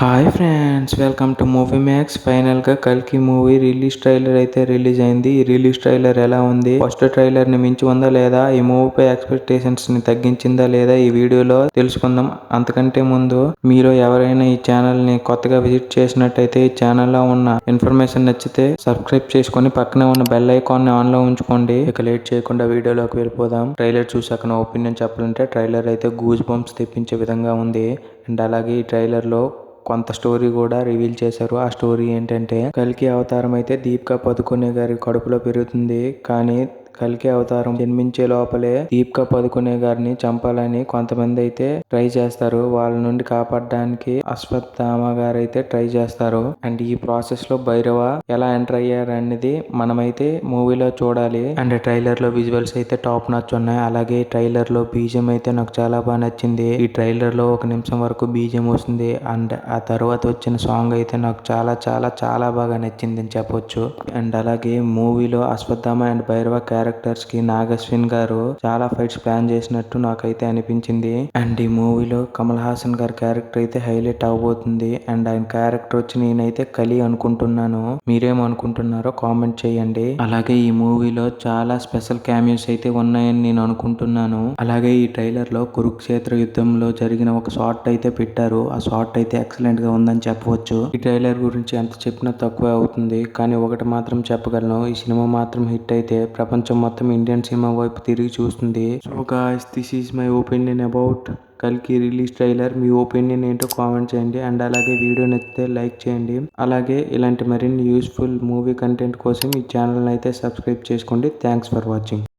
Hi friends, welcome to movie max. ఫైనల్గా కల్కి movie release trailer అయితే రిలీజ్ అయింది. ఈ రిలీజ్ ట్రైలర్ ఎలా ఉంది, ఫస్ట్ ట్రైలర్ ని మించి ఉందా లేదా, ఈ మూవీపై ఎక్స్పెక్టేషన్స్ ని తగ్గించిందా లేదా, ఈ వీడియోలో తెలుసుకుందాం. అంతకంటే ముందు మీరు ఎవరైనా ఈ ఛానల్ ని కొత్తగా విజిట్ చేసినట్టయితే ఈ ఛానల్లో ఉన్న ఇన్ఫర్మేషన్ నచ్చితే సబ్స్క్రైబ్ చేసుకొని పక్కనే ఉన్న బెల్ ఐకాన్ ని ఆన్ లో ఉంచుకోండి. ఇక లేట్ చేయకుండా వీడియోలోకి వెళ్ళిపోదాం. ట్రైలర్ చూసాక నా ఒపీనియన్ చెప్పాలంటే ట్రైలర్ అయితే గూజ్ బంప్స్ తెప్పించే విధంగా ఉంది. అండ్ అలాగే ఈ ట్రైలర్ లో కొంత స్టోరీ కూడా రివీల్ చేశారు. ఆ స్టోరీ ఏంటంటే, కల్కి అవతారం అయితే దీపికా పదుకొనే గారి కడుపులో పెరుగుతుంది. కానీ కల్కి అవతారం జన్మించే లోపలే దీపికా పదుకొనే గారిని చంపాలని కొంతమంది అయితే ట్రై చేస్తారు. వాళ్ళ నుండి కాపాడడానికి అశ్వత్థామ గారు అయితే ట్రై చేస్తారు. అండ్ ఈ ప్రాసెస్ లో భైరవ ఎలా ఎంటర్ అయ్యారు అనేది మనమైతే మూవీలో చూడాలి. అండ్ ట్రైలర్ లో విజువల్స్ అయితే టాప్ నాచ్ ఉన్నాయి. అలాగే ట్రైలర్ లో బీజియం అయితే నాకు చాలా బాగా నచ్చింది. ఈ ట్రైలర్ లో 1 నిమిషం వరకు బీజియం వస్తుంది. అండ్ ఆ తర్వాత వచ్చిన సాంగ్ అయితే నాకు చాలా చాలా చాలా బాగా నచ్చింది అని చెప్పొచ్చు. అండ్ అలాగే మూవీలో అశ్వత్థామ అండ్ భైరవ క్యారెక్టర్స్ కి నాగశ్విన్ గారు చాలా ఫైట్స్ ప్లాన్ చేసినట్టు నాకైతే అనిపించింది. అండ్ ఈ మూవీలో కమల్ హాసన్ గారి క్యారెక్టర్ అయితే హైలైట్ అవబోతుంది. అండ్ ఆయన క్యారెక్టర్ వచ్చి నేనైతే కలి అనుకుంటున్నాను. మీరేమనుకుంటున్నారో కామెంట్ చేయండి. అలాగే ఈ మూవీలో చాలా స్పెషల్ క్యామియోస్ అయితే ఉన్నాయని నేను అనుకుంటున్నాను. అలాగే ఈ ట్రైలర్ లో కురుక్షేత్ర యుద్ధంలో జరిగిన ఒక షాట్ అయితే పెట్టారు. ఆ షాట్ అయితే ఎక్సలెంట్ గా ఉందని చెప్పవచ్చు. ఈ ట్రైలర్ గురించి ఎంత చెప్పినా తక్కువే అవుతుంది. కానీ ఒకటి మాత్రం చెప్పగలను, ఈ సినిమా మాత్రం హిట్ అయితే ప్రపంచం మొత్తం ఇండియన్ సినిమా వైపు తిరిగి చూస్తుంది. So guys, this is my opinion about కల్కి రిలీజ్ ట్రైలర్. మీ ఒపీనియన్ ఏంటో కామెంట్ చేయండి. అండ్ అలాగే వీడియో నచ్చితే లైక్ చేయండి. అలాగే ఇలాంటి మరిన్ని యూస్ఫుల్ మూవీ కంటెంట్ కోసం ఈ ఛానల్ అయితే సబ్స్క్రైబ్ చేసుకోండి. Thanks for watching.